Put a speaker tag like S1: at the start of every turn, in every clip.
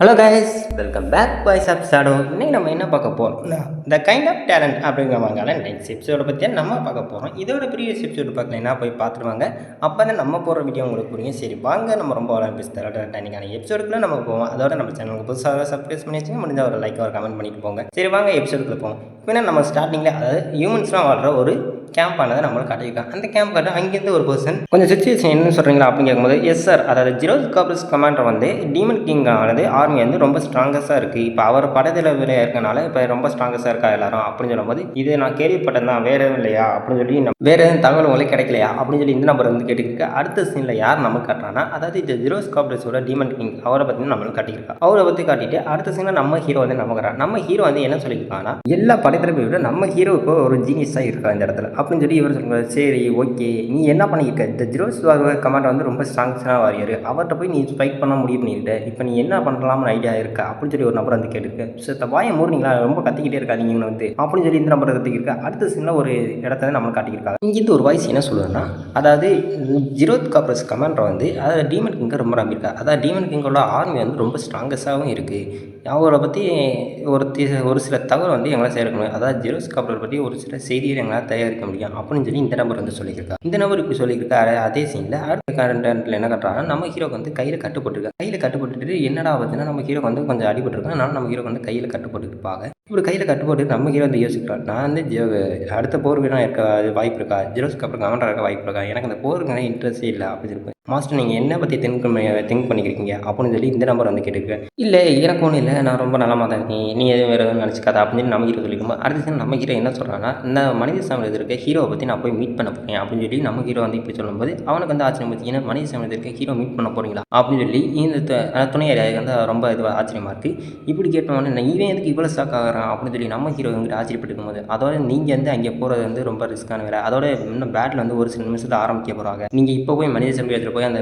S1: Hello guys, welcome back boys of shadow. இன்றைக்கி நம்ம என்ன பார்க்க போகிறோம்னா த கைண்ட் ஆஃப் டேலண்ட் அப்படிங்கிறவங்கால நெக்ஸ்ட் எபிசோட பற்றி நம்ம பார்க்க போகிறோம். இதோட ப்ரீவியஸ் எபிசோடு பார்க்கலைன்னா போய் பார்த்துருவாங்க. அப்போ தான் நம்ம போகிற வீடியோ உங்களுக்கு புரியும். சரி வாங்க, நம்ம ரொம்ப பேசி தரட்டா இன்றைக்கான எபிசோடுக்குள்ளே நம்ம போவோம். அதோட நம்ம சேனலுக்கு புதுசாக சப்ஸ்கிரைப் பண்ணி வச்சுங்க, முடிஞ்ச ஒரு லைக் ஒரு கமெண்ட் பண்ணிட்டு போங்க. சரி வாங்க எபிசோடுக்குள்ளே போவோம். இப்போ நம்ம ஸ்டார்டிங்கில் அதாவது ஹியூமன்ஸ்லாம் வாழ்கிற ஒரு கேம்ப் ஆனதை நம்மளுக்கு காட்டியிருக்காங்க. அந்த கேம்ப் காட்ட அங்கேருந்து ஒரு பர்சன் கொஞ்சம் சுச்சுவேஷன் என்ன சொல்கிறீங்களா அப்படின்னு கேட்கும்போது, எஸ் சார், அதாவது ஜீரோஸ் காப்ரஸ் கமாண்டர் வந்து டீமன் கிங் ஆனது ஆர்மி வந்து ரொம்ப ஸ்ட்ராங்கஸாக இருக்குது. இப்போ அவர் படத்தில் இருக்கனால இப்போ ரொம்ப ஸ்ட்ராங்கஸாக இருக்கா எல்லாரும் அப்படின்னு சொல்லும்போது, இது நான் கேள்விப்பட்டேன் தான், வேறு எதுவும் இல்லையா அப்படின்னு சொல்லி வேறு எதுவும் தகவல் உங்களுக்கு கிடைக்கலையா அப்படின்னு சொல்லி இந்த நம்பர் வந்து கேட்டுக்கிட்டு அடுத்த சீனில் யார் நமக்கு காட்டுறாங்கன்னா, அதாவது இந்த ஜீரோஸ் காப்ரஸோட டீமன் கிங் அவரை பற்றி நம்மளுக்கு காட்டியிருக்கா. அவரை பற்றி காட்டிட்டு அடுத்த சீனில் நம்ம ஹீரோ வந்து நமக்கு நம்ம ஹீரோ வந்து என்ன சொல்லியிருக்காங்கன்னா, எல்லா படத்திலும் விட நம்ம ஹீரோவுக்கு ஒரு ஜீனியஸாக இருக்கா இந்த இடத்துல அப்படின்னு சொல்லி இவர் சொல்லுவார். சரி ஓகே, நீ என்ன பண்ணியிருக்க, இந்த ஜீரோஸ் கமாண்டர் வந்து ரொம்ப ஸ்ட்ராங்ஸான வாரியர், அவர்கிட்ட போய் நீ ஃபைட் பண்ண முடிவு பண்ணியிருக்க, இப்போ நீ என்ன பண்ணலாம்னு ஐடியா இருக்கா அப்படின்னு சொல்லி ஒரு நம்பர் வந்து கேட்டுருக்கு. ஸோ வாயை மூடுறீங்களா, ரொம்ப கத்திக்கிட்டே இருக்காதீங்க வந்து அப்படின்னு சொல்லி இந்த நம்பரை கத்திக்கிருக்கா. அடுத்த சீனில் ஒரு இடத்த நம்ம காட்டியிருக்காங்க. இங்கிருந்து ஒரு வாய்ஸ் என்ன சொல்லுவேன்னா, அதாவது ஜீரோஸ் காப்ரஸ் கமாண்டர் வந்து அதாவது டீமன் கிங்கை ரொம்ப நம்பியிருக்கா. அதாவது டீமன் கிங்கோட ஆர்மி வந்து ரொம்ப ஸ்ட்ராங்கஸாகவும் இருக்குது. அவரை பற்றி ஒரு சில தகவல் வந்து எங்களால் சேர்க்கணும், அதாவது ஜீரோஸ் காப்ரஸ் பற்றி ஒரு சில செய்தியை எங்களால் தயாரிக்க முடியும் அப்படின்னு சொல்லி இந்த நம்பர் வந்து சொல்லியிருக்கா. இந்த நம்பர் இப்படி சொல்லியிருக்காரு. அதே சீனில் அடுத்த கண்டென்ட்டில் என்ன கட்டுறாங்க, நம்ம ஹீரோக்கு வந்து கையில் கட்டுப்பட்டுருக்கா. கையில் கட்டுப்பட்டுட்டு என்னடா ஆகுதுன்னா, நம்ம ஹீரோக்கு வந்து கொஞ்சம் அடிபட்டுருக்கோம், அதனால நம்ம ஹீரோக்கு வந்து கையில் கட்டுப்பட்டுருப்பாங்க. இப்படி கையில் கட்டுப்பட்டு நம்ம ஹீரோ வந்து யோசிக்கிறார், நான் வந்து அடுத்த போருக்கு தான் இருக்க வாய்ப்பு இருக்கா, ஜீரோஸ்க்கு அப்புறம் கமெண்டாக இருக்க வாய்ப்பு இருக்கா, எனக்கு அந்த போருக்கு இன்ட்ரெஸ்டே இல்லை அப்படின்னு சொல்லி மாஸ்டர் நீங்கள் என்ன பற்றி திங்க் பண்ணிக்கிறீங்க அப்படின்னு சொல்லி இந்த நம்பர் வந்து கேட்டுருக்கேன். இல்லை எனக்கு ஒன்றும் இல்லை, நான் ரொம்ப நலமாக தான் இருக்கேன், நீ எதுவும் வேறு எதுவும் நினச்சிக்காத அப்படின்னு சொல்லி நம்ம ஹீரோ சொல்லிக்கும்போது அடுத்த நம்ம ஹீரோ என்ன சொல்கிறாங்கன்னா, இந்த மனித சமூகத்தில் இருக்க ஹீரோவை பற்றி நான் போய் மீட் பண்ண போகிறேன் அப்படின்னு சொல்லி நம்ம ஹீரோ வந்து இப்படி சொல்லும்போது அவனுக்கு வந்து ஆச்சரியம் பற்றி, ஏன்னா மனித சமூகத்தில் இருக்க ஹீரோ மீட் பண்ண போகிறீங்களா அப்படின்னு சொல்லி இந்த துணையாரியாக வந்து ரொம்ப இதுவாக ஆச்சரியமாக இருக்குது. இப்படி கேட்டோன்னே இவன் எதுக்கு இவ்வளோ ஸ்டாக் ஆகிறான் அப்படின்னு சொல்லி நம்ம ஹீரோ வந்துட்டு ஆச்சரியப்பட்டுக்கும் போது, அதோட நீங்கள் வந்து அங்கே போகிறது வந்து ரொம்ப ரிஸ்க்கான வேலை, அதோட இன்னும் பேட்டில் வந்து ஒரு சில நிமிஷத்தில் ஆரம்பிக்க போகிறாங்க, நீங்கள் இப்போ போய் மனித சமூகத்தில் போய் அந்த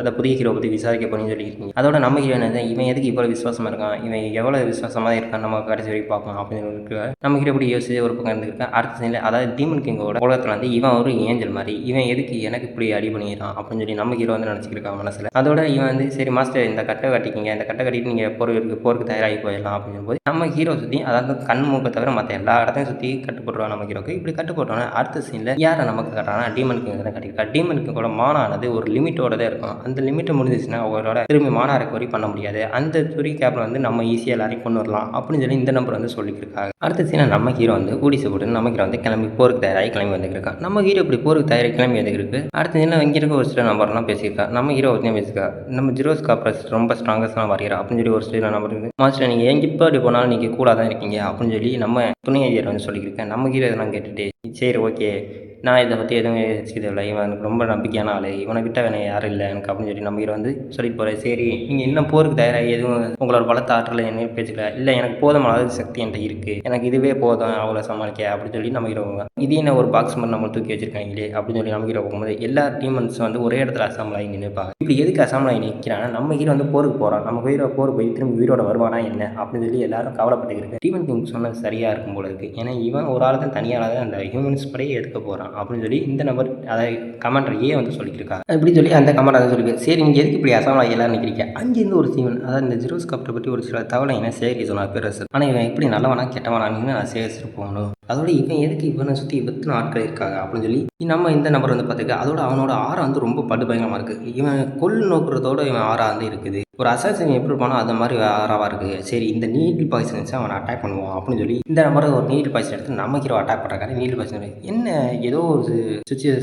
S1: அந்த புதிய ஹீரோ பற்றி விசாரிக்க போறீங்கன்னு சொல்லியிருக்கீங்க. அதோட நம்ம ஹீரோ என்ன, இவன் எதுக்கு இவ்வளோ விசுவாசமாக இருக்கான், இவன் எவ்வளோ விசுவாசமாக இருக்கான், நம்ம கடைசி வரைக்கும் பார்க்கலாம் அப்படின்னு இருக்கு. நம்ம ஹீரோ இப்படி யோசிச்சு ஒரு பக்கம் இருந்திருக்கேன். அடுத்த சைடில் அதாவது டீமன் கிங்கோட உலகத்தில் வந்து இவன் ஒரு ஏஞ்சல் மாதிரி, இவன் எதுக்கு எனக்கு இப்படி அடி பண்ணிடுறான் அப்படின்னு சொல்லி நம்ம ஹீரோ வந்து நினச்சிருக்கான் மனசில். அதோட இவன் வந்து சரி மாஸ்டர் இந்த கட்டை கட்டிக்கிங்க, இந்த கட்டை கட்டிட்டு நீங்கள் போருக்கு தயாராகி போயிடலாம் அப்படின்னு போது நம்ம ஹீரோ சுற்றி அதாவது கண் மூக்கை தவிர மற்ற எல்லா இடத்தையும் சுற்றி கட்டுப்பட்டுருவான் நம்ம ஹீரோக்கு. இப்படி கட்டுப்பட்டோன்னா அடுத்த சீனில் யாரை நமக்கு கட்டுறாங்கன்னா டீமன் கிங் தான் கட்டியிருக்கா. டீமன் கிங்கோட மானானது ஒரு லிமிட்டோட தான் இருக்கும். அந்த லிமிட்டை முடிஞ்சிச்சுன்னா அவரோட திரும்பி மானா ரெக்கவரி பண்ண முடியாது. அந்த துரி கேப்பில் வந்து நம்ம ஈஸியாக எல்லாரையும் கொண்டு வரலாம் அப்படின்னு சொல்லி இந்த நம்பர் வந்து சொல்லியிருக்காங்க. அடுத்த சீனை நம்ம ஹீரோ வந்து ஊடிசை போட்டு நம்ம ஹீரோ வந்து கிளம்பி போருக்கு தயாராகி கிளம்பி வந்துருக்கான். நம்ம ஹீரோ இப்படி போருக்கு தயாராகி கிளம்பி வந்துருக்கு. அடுத்த சீனில் இங்கே இருக்க ஒரு சில நம்பர்லாம் பேசியிருக்கா. நம்ம ஹீரோ பற்றியும் பேசியிருக்கா. நம்ம ஜீரோஸ் காப்ரஸ் ரொம்ப ஸ்ட்ராங்கஸ்டாக வரைகிறா அப்படின்னு சொல்லி ஒரு சில நம்பர் இருக்குது. மாஸ்டர் நீங்கள் எங்கே அப்படி போனாலும் நீங்கள் கூட தான் இருக்கீங்க அப்படின்னு சொல்லி நம்ம துணை ஐயர் வந்து சொல்லியிருக்கேன். நம்ம ஹீரோ இதெல்லாம் கேட்டுட்டு சரி ஓகே, நான் இதை பற்றி எதுவும் யோசிக்கவில்லை, இவன் எனக்கு ரொம்ப நம்பிக்கையான ஆள், இவனை விட்டால் வேணா யாரும் இல்லை எனக்கு அப்படின்னு சொல்லி நம்ம ஹீரோ வந்து சொல்லிட்டு போகிறேன். சரி நீங்கள் இன்னும் போருக்கு தயாராகி எதுவும் உங்களோட பலத்த ஆற்றலை என்ன பேச்சுக்கல, இல்லை எனக்கு போதுமான அளவு சக்தி என்கிட்ட இருக்குது, எனக்கு இதுவே போதும் அவ்வளோ சமாளிக்க அப்படின்னு சொல்லி நம்ம ஹீரோ இது என்ன ஒரு பாக்ஸ் மாதிரி நம்ம தூக்கி வச்சிருக்காங்களே அப்படின்னு சொல்லி நம்ம ஹீரோ போகும்போது எல்லா டீமன்ஸ் வந்து ஒரே இடத்துல அசாம்பிள் ஆகி நிற்பாங்க. இப்படி எதுக்கு அசாம்பிள் ஆகி நிற்கிறான்னா, நம்ம ஹீரோ வந்து போருக்கு போகிறான், நம்ம ஹீரோ போருக்கு போய் திரும்பி உயிரோட வருவானா என்ன அப்படின்னு சொல்லி எல்லாரும் கவலைப்பட்டுருக்கு. டீமன் கிங் சொன்னது சரியாக இருக்கும் போல இருக்குது. ஏன்னா இவன் ஒரு ஆள் தான் தனியாக தான் அந்த ஹியூமன்ஸ் படையே எடுக்க போகிறான் அப்படின்னு சொல்லி இந்த நம்பர் அதை கமாண்டர் ஏ வந்து சொல்லியிருக்காங்க. அப்படின்னு சொல்லி அந்த கமாண்டர் வந்து சொல்லியிருக்கு. சரி நீங்கள் எதுக்கு இப்படி அசாமல் எல்லாம் நிற்கிறீங்க. அங்கேருந்து ஒரு சீவன் அதாவது இந்த ஜீரோஸ் காப்டரை பற்றி ஒரு சில தகவலை என்ன சேகரிக்க சொன்னார் பேரரசர். ஆனால் இவன் எப்படி நல்லவனா கெட்டவனான்னு நான் சேகரிச்சுட்டு போகணும், அதோட இவன் எதுக்கு இவனை சுற்றி எத்தனை ஆட்கள் இருக்காங்க அப்படின்னு சொல்லி நம்ம இந்த நம்பர் வந்து பார்த்துருக்கேன். அதோட அவனோட ஆறா வந்து ரொம்ப படுபயங்கரமாக இருக்குது. இவன் நோக்குறதோட இவன் ஆறா வந்து இருக்குது. ஒரு அசாசின் எப்படி இருப்பானோ அந்த மாதிரி ஆறாவாக இருக்குது. சரி இந்த நீடில் பாய்சன் வச்சு அவனை அட்டாக் பண்ணுவான் அப்படின்னு சொல்லி இந்த நம்பரை ஒரு நீடில் பாய்சன் எடுத்து நம்ம ஹீரோ அட்டாக் பண்ணுறாங்க. நீடில் பாய்சன் என்ன ஏதோ ஒரு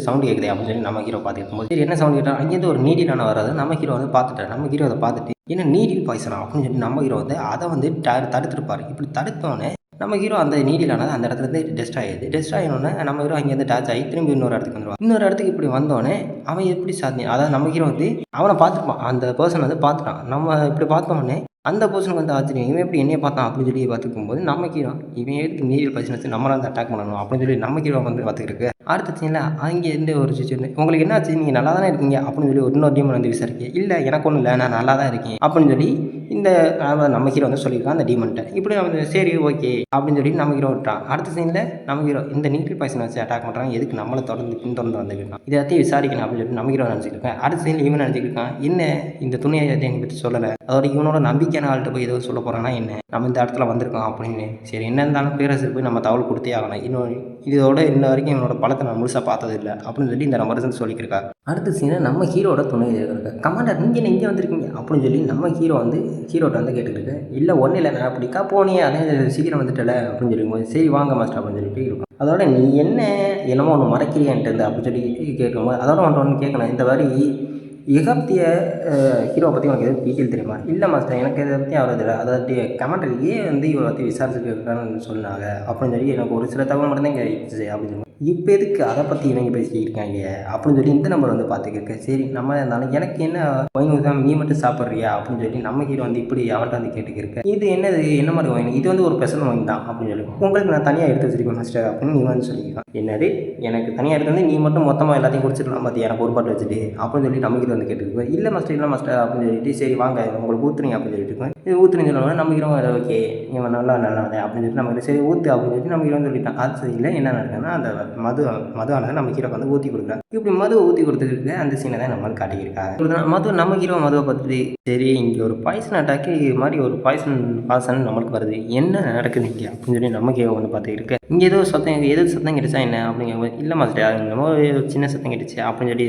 S1: சவுண்டு கேட்குது அப்படின்னு சொல்லி நம்ம ஹீரோ பார்த்துட்டு இருக்கும்போது சரி என்ன சவுண்ட் கேட்டால் அங்கேருந்து ஒரு நீடிலான வராது. நம்ம ஹீரோ வந்து பார்த்துட்டார். நம்ம ஹீரோ அதை பார்த்துட்டு என்ன நீடில் பாய்சனா அப்படின்னு சொல்லி நம்ம ஹீரோ வந்து அதை வந்து தடுத்துருப்பார். இப்படி தடுத்தோன்னே நம்ம ஹீரோ அந்த நீடிலானது அந்த இடத்துலேருந்து டெஸ்ட் ஆகிடுது. டெஸ்ட் ஆகினோன்னே நம்ம ஹீரோ அங்கேருந்து டேச் ஆகி திரும்பி இன்னொரு இடத்துக்கு வந்துடுவான். இன்னொரு இடத்துக்கு இப்படி வந்தோடனே அவன் எப்படி சாத்தியம், அதாவது நம்ம ஹீரோ வந்து அவனை பார்த்துருப்பான், அந்த பர்சன் வந்து பார்த்துட்டான். நம்ம இப்படி பார்த்தோன்னே அந்த பர்சனுக்கு வந்து ஆச்சரியம், இவன் எப்படி என்னையை பார்த்தான் அப்படின்னு சொல்லி பார்த்துக்கும்போது நம்ம ஹீரோ இவன் எதுக்கு நீடில் பர்சன் வச்சு நம்மளால் வந்து அட்டாக் பண்ணணும் அப்படின்னு சொல்லி நம்ம ஹீரோ வந்து பார்த்துக்கிருக்கு. அடுத்த சீனில் அங்கேருந்து ஒரு சுச்சுவேஷன் உங்களுக்கு என்ன ஆச்சு, நீங்கள் நல்லா தானே இருக்கீங்க அப்படின்னு சொல்லி இன்னொரு டீமன் வந்து விசாரிக்க, இல்லை எனக்கு ஒன்றும் இல்லை நான் நல்லா தான் இருக்கேன் அப்படின்னு சொல்லி இந்த நம்ம ஹீரோ வந்து சொல்லியிருக்கான் அந்த டீமன்ட்ட. இப்படி வந்து சரி ஓகே அப்படின்னு சொல்லி நம்ம ஹீரோ விட்டான். அடுத்த சீனில் நம்ம ஹீரோ இந்த நீடில் பாய்சன் வச்சு அட்டாக் பண்ணுறாங்க, எதுக்கு நம்மளை பின்தொடர்ந்து வந்துருக்கான், இதை பற்றி விசாரிக்கணும் அப்படின்னு சொல்லி நம்ம ஹீரோ நினச்சிருக்கேன். அடுத்த சீனில் இவன் நினச்சிருக்கான், என்ன இந்த துணியை என்னை பற்றி சொல்லலை, அதோட இவனோட நம்பிக்கை நம்பிக்கையான ஆள்கிட்ட போய் ஏதோ சொல்ல போகிறான்னா என்ன, நம்ம இந்த இடத்துல வந்திருக்கோம் அப்படின்னு. சரி என்ன இருந்தாலும் பேரரசர் போய் நம்ம தகவல் கொடுத்தே ஆகணும். இன்னும் இதோட இன்ன வரைக்கும் என்னோட பழத்தை நான் முழுசாக பார்த்தது இல்லை அப்படின்னு சொல்லி இந்த நம்பர் சொல்லியிருக்கா. அடுத்த சீனை நம்ம ஹீரோட துணை இருக்க கமாண்டர் நீங்கள் என்ன இங்கே வந்திருக்கீங்க அப்படின்னு சொல்லி நம்ம ஹீரோட்ட வந்து கேட்டுக்கிட்டு இல்லை ஒன்றும் இல்லை நான் அப்படிக்கா போனியே அதே சீக்கிரம் வந்துட்டல அப்படின்னு சொல்லிக்கும்போது சரி வாங்க மாஸ்டர் அப்படின்னு சொல்லிட்டு இருக்கும். அதோட நீ என்னமோ ஒன்று மறைக்கிறியான்ட்டு அப்படின்னு சொல்லி கேட்கும்போது அதோட ஒன்று கேட்கணும். இந்த மாதிரி எகாப்திய ஹீரோவை பற்றி உனக்கு எதுவும் டீட்டெயில் தெரியுமா? இல்லை மாஸ்டர் எனக்கு இதை பற்றி அவ்வளோ தெரியல. அதாவது கமாண்டர் ஏன் வந்து இவரை பற்றி விசாரிச்சுட்டு இருக்கான்னு சொன்னாங்க அப்படின்னு சொல்லி எனக்கு ஒரு சில தகவல் மட்டும் தான் கிடைச்சிச்சு அப்படின்னு சொல்லி இப்போ எதுக்கு அதை பற்றி இவங்க பேசிக்கிட்டு இருக்காங்க அப்படின்னு சொல்லி இந்த நம்பர் வந்து பார்த்துக்கிருக்கேன். சரி நம்ம இருந்தாலும் எனக்கு என்ன ஒயின் தான் நீ மட்டும் சாப்பிட்றியா அப்படின்னு சொல்லி நம்ம ஹீரோ வந்து இப்படி அவன்கிட்ட வந்து கேட்டுக்கிருக்கேன். இது என்னது என்ன மாதிரி ஒயின், இது வந்து ஒரு ஸ்பெஷல் ஒயின் தான் அப்படின்னு சொல்லி உங்களுக்கு நான் தனியாக எடுத்து வச்சிருக்கேன் மாஸ்டர் அப்படின்னு நீ வந்து சொல்லிக்கலாம். என்னது எனக்கு தனியாக எடுத்து வந்து நீ மட்டும் மொத்தமாக எல்லாத்தையும் குடிச்சிடலாம் பார்த்து எனக்கு ஒரு பாட்டு வச்சுட்டு அப்படின்னு சொல்லி நம்ம ஹீரோ வந்து கேட்டுருக்கேன். இல்லை மாஸ்டர் அப்படின்னு சொல்லிட்டு சரி வாங்க உங்களுக்கு ஊற்றுறீங்க அப்படின்னு சொல்லிட்டு இருக்கேன். இது ஊற்றுறீங்க சொல்லணும்னா நம்ம ஹீரோ அதை ஓகே இவன் நல்லா அப்படின்னு சொல்லிட்டு நம்ம சரி ஊற்று அப்படின்னு சொல்லிட்டு நம்ம ஹீரோ சொல்லிட்டான். அது சரி இல்லை என்ன நடக்குதுன்னா அந்த மதுவானதை நம்ம ஹீரோக்கு வந்து ஊற்றி கொடுக்குறாங்க. இப்படி மதுவை ஊற்றி கொடுத்துருக்கு அந்த சீனை தான் நம்ம வந்து காட்டியிருக்காங்க. நம்ம ஹீரோ மதுவை பார்த்துட்டு சரி இங்கே ஒரு பாய்சன் அட்டாக்கு மாதிரி ஒரு பாய்சன் நம்மளுக்கு வருது என்ன நடக்குது இங்கே அப்படின்னு சொல்லி நம்ம ஹீரோ வந்து பார்த்துக்கிட்டு இங்கே ஏதோ சத்தம் கிடைச்சா என்ன அப்படிங்கிற இல்லை மாஸ்டர் நம்ம சின்ன சத்தம் கிடைச்சு அப்படின்னு சொல்லி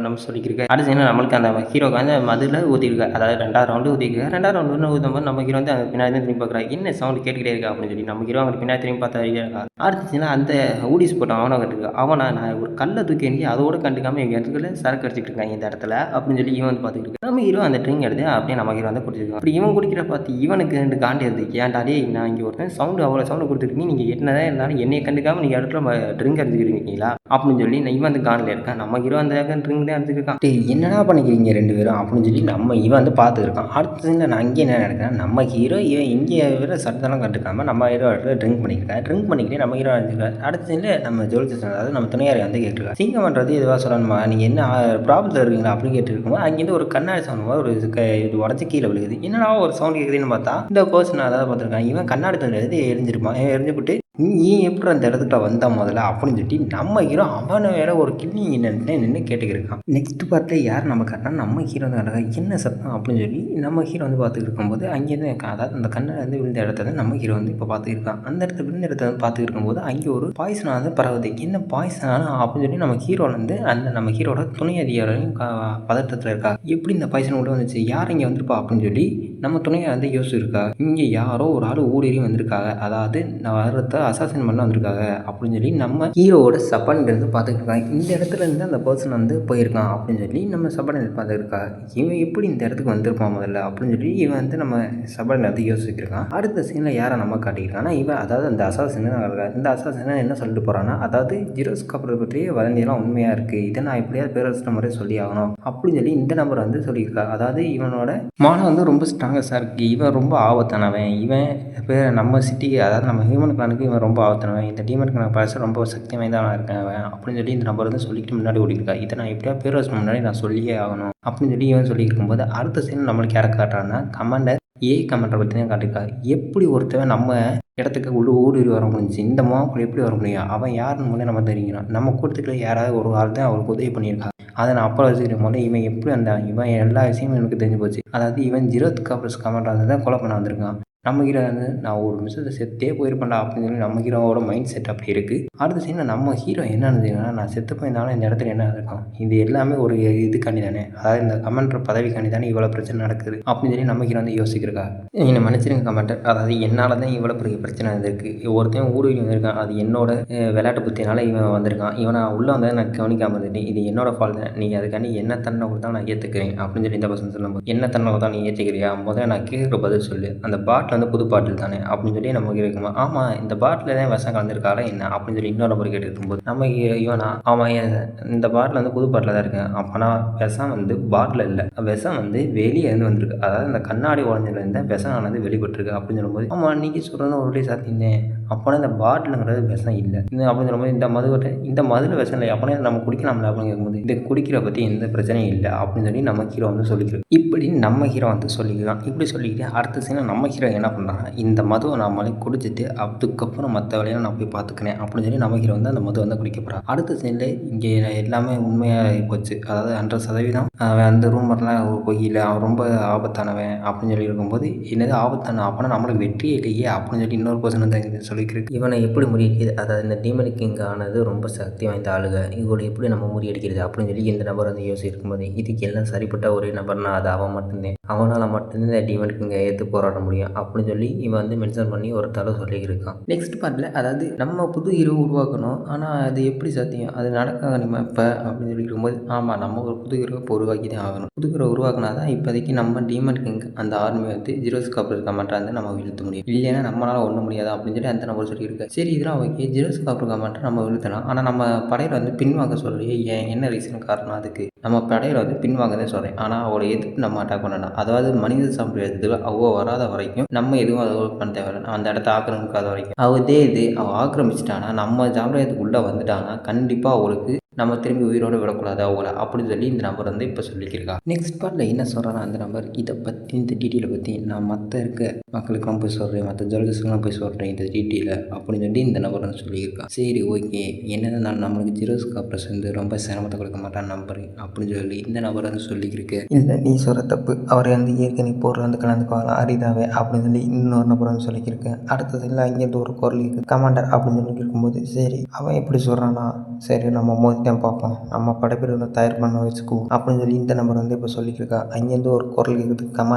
S1: நம்ம சொல்லிக்கிருக்க. அடுத்து என்ன நம்மளுக்கு அந்த ஹீரோக்கு வந்து மதுவில் ஊற்றிருக்கா. அதாவது 2வது ரவுண்டு ஊற்றிருக்கா. 2வது ரவுண்டு ஊற்றும் போது நம்ம ஹீரோ வந்து அந்த பின்னாடி திரும்பி பார்க்குறா. என்ன சவுண்டு கேட்டுக்கிட்டே இருக்கா அப்படின்னு சொல்லி நம்ம ஹீரோ அவங்க பின்னாடி திரும்பி பார்த்தா அடுத்துச்சுன்னா அந்த ஊடிஸ் போட்டான் அவனை கட்டுக்கு அவனை நான் ஒரு கல்லை தூக்கி எண்ணி அதோட கண்டுக்காமல் எங்கள் இடத்துல சரக்கு அடிச்சுட்டு இருக்காங்க இந்த இடத்துல அப்படின்னு சொல்லி இவன் வந்து பார்த்துக்கிட்டு நம்ம ஹீரோ அந்த ட்ரிங்க் எடுத்து அப்படியே நம்ம ஹீரோ வந்து குடிச்சிருக்கோம். அப்படி இவன் குடிக்கிற பார்த்து இவனுக்கு 2 காண்டி இருந்துச்சு. ஏன்டாலே நான் இங்கே ஒருத்தன் சவுண்டு அவ்வளோ சவுண்டு கொடுத்துருக்கீங்க நீங்கள் என்னதான் இருந்தாலும் என்னையை கண்டுக்காமல் நீங்கள் இடத்துல ட்ரிங்க் அடிச்சுக்கிறீங்களா அப்படின்னு சொல்லி இவன் வந்து காண்டில் இருக்கான். நம்ம ஹீரோ அந்த ட்ரிங்க் தான் அடிச்சுருக்கான். என்னடா பண்ணிக்கிறீங்க 2 பேரும் அப்படின்னு சொல்லி நம்ம இவன் வந்து பார்த்துருக்கான். அடுத்தது நான் அங்கே என்ன நடக்கிறேன் நம்ம ஹீரோ இவன் இங்கே வேறு சட்டத்தெல்லாம் கண்டுக்காமல் நம்ம ஹீரோ ட்ரிங்க் பண்ணிக்கிட்டு நம்ம ஹீரோ அடிச்சிருக்காரு. அடுத்தது நம்ம ஜோல்ஜஸ் அதாவது நம்ம துணையாரை வந்து கேட்டுருக்காரு சீக்கிரம் பண்ணுறது எதுவாக சொல்லணுமா நீங்கள் என்ன ப்ராப்ளத்தில் இருக்கீங்களா அப்படின்னு கேட்டுருக்கும்போது அங்கேருந்து ஒரு கண்ணாடி சவுண்ட் ஒரு இது உடச்சி கீழே விழுகுது. என்னடா ஒரு சவுண்ட் கேட்குதுன்னு பார்த்தா இந்த பர்சன் அதாவது பார்த்துருக்கான் இவன் கண்ணாடி தண்ணி எரிஞ்சிருப்பான் நீ எப்படி அந்த இடத்துக்கிட்ட வந்தா முதல்ல அப்படின்னு சொல்லி நம்ம ஹீரோ அவனை வேற ஒரு கிட்னி நின்று கேட்டுக்கிருக்கான். நெக்ஸ்ட் பார்ட்டில் யார் நம்ம காட்டினா நம்ம ஹீரோ வந்து என்ன சத்தம் அப்படின்னு சொல்லி நம்ம ஹீரோ வந்து பார்த்துட்டு இருக்கும்போது அங்கேருந்து அதாவது அந்த கண்ணை வந்து விழுந்த இடத்த தான் நம்ம ஹீரோ வந்து இப்போ பார்த்துருக்கான். அந்த இடத்துல விழுந்த இடத்த வந்து பார்த்துட்டு இருக்கும்போது அங்கே ஒரு பாய்சனானது பரவுது. என்ன பாய்சனான அப்படின்னு சொல்லி நம்ம ஹீரோ வந்து அந்த நம்ம ஹீரோட துணை அதிகாரியும் பதட்டத்தில் இருக்கா. எப்படி இந்த பாய்சன் கூட வந்துச்சு யார் இங்கே வந்திருப்பா அப்படின்னு சொல்லி நம்ம துணையை வந்து யோசிச்சிருக்கா. இங்கே யாரோ ஒரு ஆள் ஊடேறி வந்திருக்காங்க அதாவது வரத்தை அசாசின் பண்ண வந்திருக்காங்க அப்படின்னு சொல்லி நம்ம ஹீரோவோட சப்பானிலிருந்து பார்த்துக்கிருக்காங்க. இந்த இடத்துல இருந்து அந்த பர்சன் வந்து போயிருக்கான் அப்படின்னு சொல்லி நம்ம சப்பானில் பார்த்துருக்கா. இவன் எப்படி இந்த இடத்துக்கு வந்திருப்பான் முதல்ல அப்படின்னு சொல்லி இவன் வந்து நம்ம சப்பானில் வந்து யோசிச்சிருக்கான். அடுத்த சீனில் யாரை நம்ம காட்டியிருக்கான்னா இவன் அதாவது அந்த அசாசினை இந்த அசாசினை என்ன சொல்லிட்டு போகிறான்னா அதாவது ஜிரோஸ்கோப்பரை பற்றி வதந்தியெல்லாம் உண்மையாக இருக்குது இதை நான் எப்படியாவது பேரரசு முறை சொல்லி ஆகணும் அப்படின்னு சொல்லி இந்த நம்பர் வந்து சொல்லியிருக்கா. அதாவது இவனோட மானம் வந்து ரொம்ப ஸ்ட்ராங்கஸாக இருக்குது. இவன் ரொம்ப ஆபத்தானவன். இவன் பேர் நம்ம சிட்டிக்கு அதாவது நம்ம ஹியூமன் பிளானுக்கு இவன் ரொம்ப ஆபத்தானவன். இந்த டீமனுக்கு நான் பேச ரொம்ப சக்தி வாய்ந்தவனாக இருக்கேன் அவன் அப்படின்னு சொல்லி இந்த நம்பர் வந்து சொல்லிட்டு முன்னாடி ஓடிருக்கா. இதை நான் எப்படியா பேரரசு முன்னாடி நான் சொல்லியே ஆகணும் அப்படின்னு சொல்லி இவன் சொல்லியிருக்கும் போது அடுத்த சீன் நம்மளுக்கு யாரை காட்டுறான்னா கமாண்டர் கமாண்டரை பற்றி தான் காட்டியிருக்கா. எப்படி ஒருத்தவன் நம்ம இடத்துக்கு ஊடுருவி வர முடிஞ்சு இந்த மாவுக்குள்ள எப்படி வர முடியும் அவன் யாருன்னு முதல்ல நம்ம தெரிஞ்சுக்கணும். நம்ம கூட்டத்துக்குள்ள யாராவது ஒரு ஆள் தான் அவருக்கு உதவி பண்ணியிருக்காங்க. அதை நான் அப்புறம் வச்சுக்கிற போது இவன் எப்படி இவன் எல்லா விஷயமும் எனக்கு தெரிஞ்சு போச்சு. அதாவது இவன் ஜிரோஸ்கோப்பர் கமாண்டர் தான் கொலை பண்ண வந்திருக்கான். நம்ம ஹீரோ வந்து நான் ஒரு நிமிஷத்தை செத்தே போயிருப்பேன்டா அப்படின்னு சொல்லி நம்ம ஹீரோவோட மைண்ட் செட் அப்படி இருக்குது. அடுத்த சீனில் நம்ம ஹீரோ என்ன நினைச்சுன்னா நான் செத்து போயிருந்தாலும் இந்த இடத்துல என்ன இருக்கும் இது எல்லாமே ஒரு இதுக்காண்டி தானே அதாவது இந்த கமெண்டர் பதவிக்காண்டி தானே இவ்வளோ பிரச்சனை நடக்குது அப்படின்னு சொல்லி நம்ம ஹீரோ வந்து யோசிக்கிறக்கா. என்னை மன்னிச்சிருங்க கமெண்டர் அதாவது என்னால் தான் இவ்வளோ பெரிய பிரச்சனை வந்திருக்கு. ஒருத்தையும் ஊடுருவி வந்திருக்கான் அது என்னோட விளையாட்டு புத்தினால இவன் வந்திருக்கான். இவனை உள்ளே வந்ததை நான் கவனிக்காமல் இருந்துட்டேன். இது என்னோட ஃபால் தான். நீங்கள் அதுக்காண்டி என்ன தண்டனை கொடுத்தா நான் ஏற்றுக்கிறேன் அப்படின்னு சொல்லி இந்த பசங்க சொல்லும்போது என்ன தண்டனை கொடுத்தா நீ ஏற்றுக்கிறியா முதல்ல நான் கேட்குற பதில் சொல்லு. அந்த பாட்டில் வந்து புது பாட்டில் தானே அப்படின்னு சொல்லி நம்ம இருக்குமா ஆமாம் இந்த பாட்டில் தான் விஷம் கலந்துருக்காரா என்ன அப்படின்னு சொல்லி இன்னொரு நம்பர் கேட்டு இருக்கும்போது நம்ம இவனா ஆமாம் இந்த பாட்டில் வந்து புது பாட்டில் தான் இருக்கேன். அப்போனா விஷம் வந்து பாட்டில் இல்லை விஷம் வந்து வெளியே இருந்து வந்திருக்கு. அதாவது இந்த கண்ணாடி உடஞ்சிலேருந்து விஷம் ஆனது வெளிப்பட்டுருக்கு அப்படின்னு சொல்லும்போது ஆமாம் நீங்கள் சொல்கிறது ஒரு சாத்தியிருந்தேன் அப்போனா இந்த பாட்டிலுங்கிறது விஷம் இல்லை அப்படின்னு சொல்லும்போது இந்த மதுவில் விஷம் இல்லை அப்போனா நம்ம குடிக்கலாம்ல அப்படின்னு கேட்கும்போது இந்த குடிக்கிற பற்றி எந்த பிரச்சனையும் இல்லை அப்படின்னு சொல்லி நம்ம ஹீரோ வந்து சொல்லிக்கிறோம். இப்படி நம்ம ஹீரோ வந்து சொல்லிக்கலாம். இப்படி சொல்லிக்கிட்டு அடுத்த சீனை நம்ம ஹீரோ என்ன பண்ணுறான், இந்த மதுவை நான் மலை குடிச்சிட்டு அதுக்கப்புறம் மற்ற வேலையெல்லாம் நான் போய் பார்த்துக்கிறேன் அப்படின்னு சொல்லி நம்ம ஹீரோ வந்து அந்த மது வந்து குடிக்க போகிறான். அடுத்த சீனில் இங்கே எல்லாமே உண்மையாக போச்சு. அதாவது 100% அவன் அந்த ரூமர்லாம் பொய் இல்லை, அவன் ரொம்ப ஆபத்தானவன் அப்படின்னு சொல்லி இருக்கும்போது என்னது ஆபத்தான அப்போனா நம்மளுக்கு வெற்றியே இல்லையே அப்படின்னு சொல்லி இன்னொரு பர்சன் வந்து சொல்லிக்கிறது. இவனை எப்படி முறியடிக்கிறது, அதாவது இந்த டீமன் கிங் ஆனது ரொம்ப சக்தி வாய்ந்த ஆளுக, இவங்களை எப்படி நம்ம முறியடிக்கிறது அப்படின்னு சொல்லி இந்த நபர் வந்து யோசிச்சிருக்கும்போது இதுக்கு எல்லாம் சரிப்பட்ட ஒரே நபர்னா அது அவன் மட்டும்தான், அவனால் மட்டும்தான் இந்த டீமன் கிங்கை ஏற்று போராட முடியும் அப்படின்னு சொல்லி இவன் வந்து மென்ஷன் பண்ணி ஒரு தலை சொல்லியிருக்கான். நெக்ஸ்ட் பார்ட்டில் அதாவது நம்ம புது ஹீரோ உருவாக்கணும், ஆனால் அது எப்படி சாத்தியம், அது நடக்காத நம்ம இப்போ அப்படின்னு சொல்லி இருக்கும்போது ஆமாம் நம்ம ஒரு புது ஹீரோ இப்போ உருவாக்கி தான் ஆகணும். புது ஹீரோ உருவாக்கினா தான் இப்போதைக்கு நம்ம டீமன் கிங் அந்த ஆர்மி வந்து ஜீரோஸ்காப் இருக்க மாட்டாந்து நம்ம வீழ்த்த முடியும், இல்லைன்னா நம்மளால் ஒன்றும் முடியாது அப்படின்னு சொல்லி அந்த நம்பர் சொல்லியிருக்கேன். சரி இதெல்லாம் ஓகே, ஜீரோஸ்காப் இருக்க மாட்டேன் நம்ம வீழ்த்தலாம், ஆனால் நம்ம படையில் வந்து பின்வாங்க சொல்லையே ஏன், என்ன ரீசன் காரணம், அதுக்கு நம்ம படையில் வந்து பின்வாங்க தான் சொல்கிறேன், ஆனால் அவளை எதிர்த்து நம்ம அட்டாக் பண்ணணும். அதாவது மனித சாம்பிரதாயத்தில் அவள் வராத வரைக்கும் நம்ம எதுவும் அதை பண்ண தேவையில்லை, அந்த இடத்த ஆக்கிரமிக்காத வரைக்கும் அவதே இது அவள் ஆக்கிரமிச்சிட்டானா நம்ம சாம்பிரதாயத்துக்குள்ளே வந்துட்டானா கண்டிப்பாக அவளுக்கு நம்ம திரும்பி உயிரோடு விடக்கூடாது அவங்கள அப்படின்னு சொல்லி இந்த நம்பர் வந்து இப்போ சொல்லிக்கிருக்கா. நெக்ஸ்ட் பார்ட்டில் என்ன சொல்கிறான்னா அந்த நம்பர் இதை பற்றி இந்த டீட்டெயிலை பற்றி நான் மற்ற இருக்க மக்களுக்கெல்லாம் போய் சொல்கிறேன், மற்ற ஜுவல்ஸுக்கெல்லாம் போய் சொல்கிறேன் இந்த டீட்டெயிலை அப்படின்னு சொல்லி இந்த நம்பர் வந்து சொல்லியிருக்கான். சரி ஓகே, என்னென்ன நம்மளுக்கு ஜீரோஸ்காப்ரஸ் வந்து ரொம்ப சிரமத்தை கொடுக்க மாட்டான் நம்பர் அப்படின்னு சொல்லி இந்த நம்பர் வந்து சொல்லிக்கிருக்கு. இல்லை நீ சொல்கிற தப்பு, அவர் வந்து ஏற்கனவே போடுற வந்து கலந்துக்குவாங்க அரிதாவே அப்படின்னு சொல்லி இன்னொரு நம்பர் வந்து சொல்லிக்கிருக்கேன். அடுத்தது இல்லை அங்கேருந்து ஒரு குரல் இருக்குது கமாண்டர் அப்படின்னு சொல்லி இருக்கும்போது சரி அவன் எப்படி சொல்கிறான்னா சரி நம்ம மோதித்தான் பார்ப்போம், நம்ம படைப்பிரிவில் தயார் பண்ண வச்சுக்குவோம் அப்படின்னு சொல்லி இந்த நம்பர் வந்து இப்போ சொல்லிக்கிருக்கா. அங்கேருந்து ஒரு குரல் கேட்குது